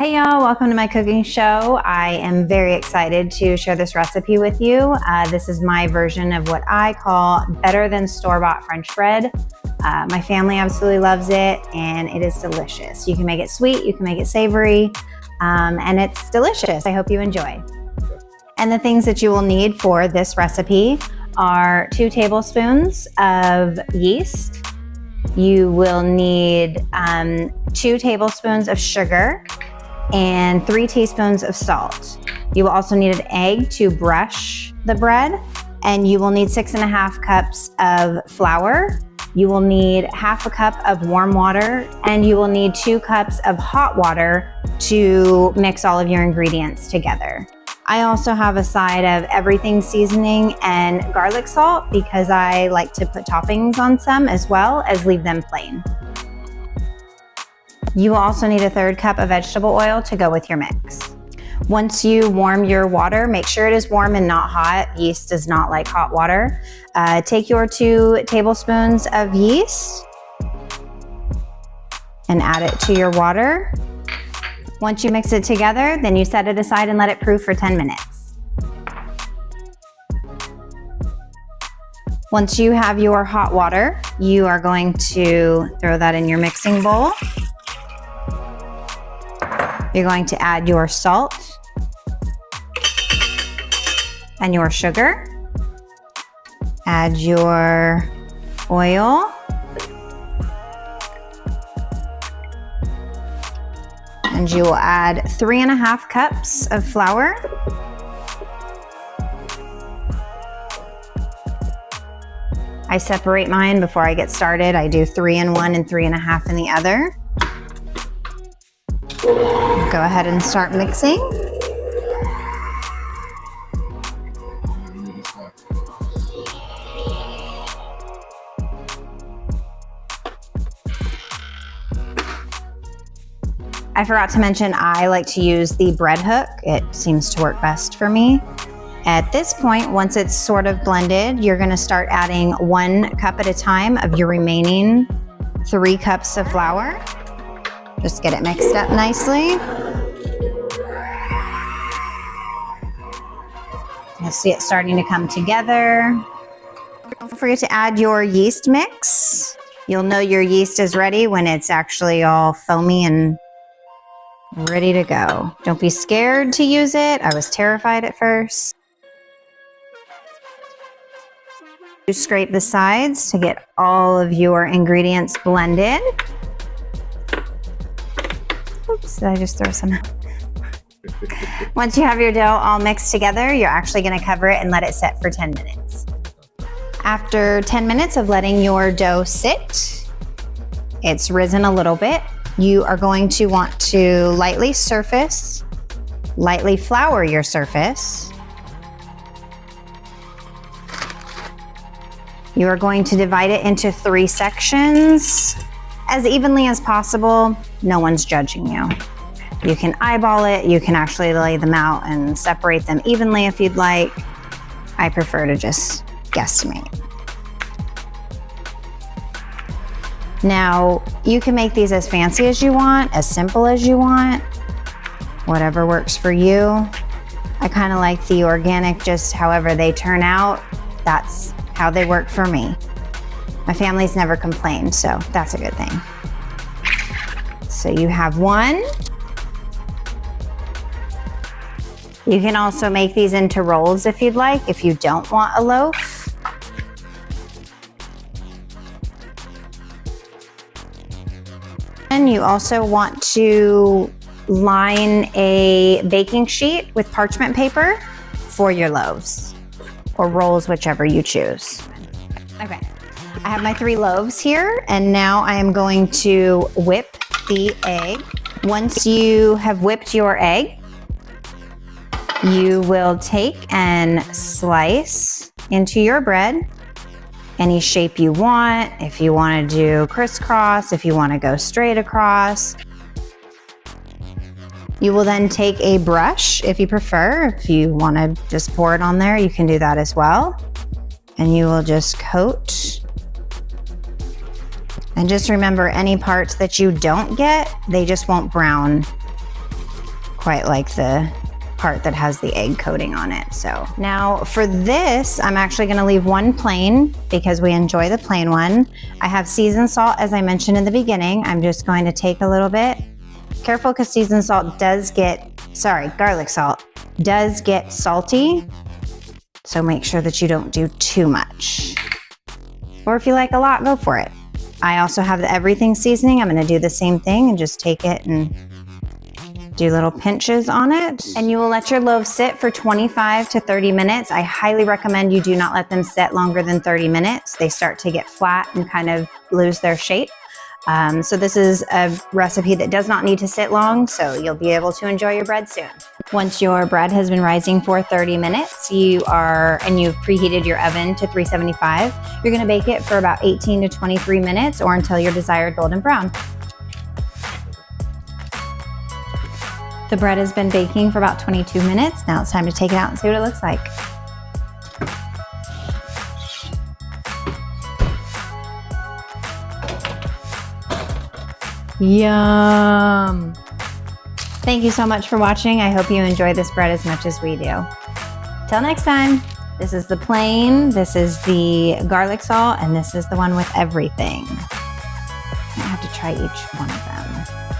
Hey y'all, welcome to my cooking show. I am very excited to share this recipe with you. This is my version of what I call better than store-bought French bread. My family absolutely loves it and it is delicious. You can make it sweet, you can make it savory, and it's delicious. I hope you enjoy. And the things that you will need for this recipe are 2 tablespoons of yeast. You will need 2 tablespoons of sugar and 3 teaspoons of salt. You will also need an egg to brush the bread, and you will need 6.5 cups of flour. You will need 1/2 cup of warm water, and you will need 2 cups of hot water to mix all of your ingredients together. I also have a side of everything seasoning and garlic salt because I like to put toppings on some as well as leave them plain. You will also need 1/3 cup of vegetable oil to go with your mix. Once you warm your water, make sure it is warm and not hot. Yeast does not like hot water. Take your 2 tablespoons of yeast and add it to your water. Once you mix it together, then you set it aside and let it proof for 10 minutes. Once you have your hot water, you are going to throw that in your mixing bowl. You're going to add your salt and your sugar. Add your oil. And you will add 3.5 cups of flour. I separate mine before I get started. I do 3 in one and 3.5 in the other. Go ahead and start mixing. I forgot to mention I like to use the bread hook. It seems to work best for me. At this point, once it's sort of blended, you're gonna start adding 1 cup at a time of your remaining 3 cups of flour. Just get it mixed up nicely. You'll see it starting to come together. Don't forget to add your yeast mix. You'll know your yeast is ready when it's actually all foamy and ready to go. Don't be scared to use it. I was terrified at first. You scrape the sides to get all of your ingredients blended. Oops, did I just throw some out? Once you have your dough all mixed together, you're actually going to cover it and let it set for 10 minutes. After 10 minutes of letting your dough sit, it's risen a little bit. You are going to want to lightly flour your surface. You are going to divide it into 3 sections as evenly as possible. No one's judging you. You can eyeball it. You can actually lay them out and separate them evenly if you'd like. I prefer to just guesstimate. Now, you can make these as fancy as you want, as simple as you want, whatever works for you. I kind of like the organic, just however they turn out. That's how they work for me. My family's never complained, so that's a good thing. So you have 1. You can also make these into rolls if you'd like, if you don't want a loaf. And you also want to line a baking sheet with parchment paper for your loaves, or rolls, whichever you choose. Okay, I have my 3 loaves here, and now I am going to whip the egg. Once you have whipped your egg, you will take and slice into your bread any shape you want. If you want to do crisscross, if you want to go straight across. You will then take a brush if you prefer. If you want to just pour it on there, you can do that as well. And you will just coat. And just remember, any parts that you don't get, they just won't brown quite like the part that has the egg coating on it. So now for this, I'm actually gonna leave one plain because we enjoy the plain one. I have seasoned salt, as I mentioned in the beginning. I'm just going to take a little bit. Careful, because seasoned salt does get, garlic salt does get salty. So make sure that you don't do too much. Or if you like a lot, go for it. I also have the everything seasoning. I'm gonna do the same thing and just take it and do little pinches on it. And you will let your loaves sit for 25 to 30 minutes. I highly recommend you do not let them sit longer than 30 minutes. They start to get flat and kind of lose their shape. So this is a recipe that does not need to sit long, so you'll be able to enjoy your bread soon. Once your bread has been rising for 30 minutes, you've preheated your oven to 375, you're gonna bake it for about 18 to 23 minutes or until your desired golden brown. The bread has been baking for about 22 minutes. Now it's time to take it out and see what it looks like. Yum! Thank you so much for watching. I hope you enjoy this bread as much as we do. Till next time, this is the plain, this is the garlic salt, and this is the one with everything. I have to try each one of them.